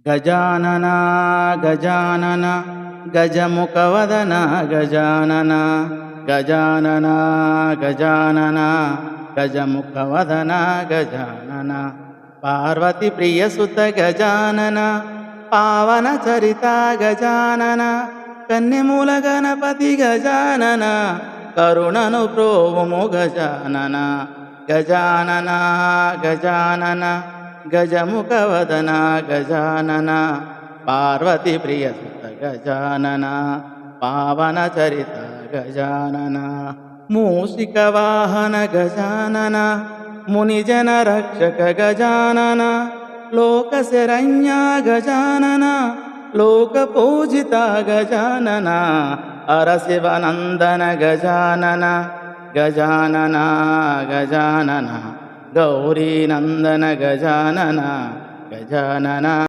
గజానన గజానన గజముఖవదన గజానన గజానన గజానన గజముఖవదన గజానన పార్వతి ప్రియసుత గజానన పావన చరిత గజానన కన్యమూల గణపతి గజానన కరుణను ప్రోవుము గజానన గజానన గజానన గజముఖవదన గజానన పార్వతి ప్రియసుత గజానన పావన చరిత గజానన మూషిక వాహన గజానన మునిజన రక్షక గజానన లోక శరణ్య గజానన లోక పూజిత గజానన అరశివనందన గజానన గజానన గజానన గౌరీనందన గజానన గజానన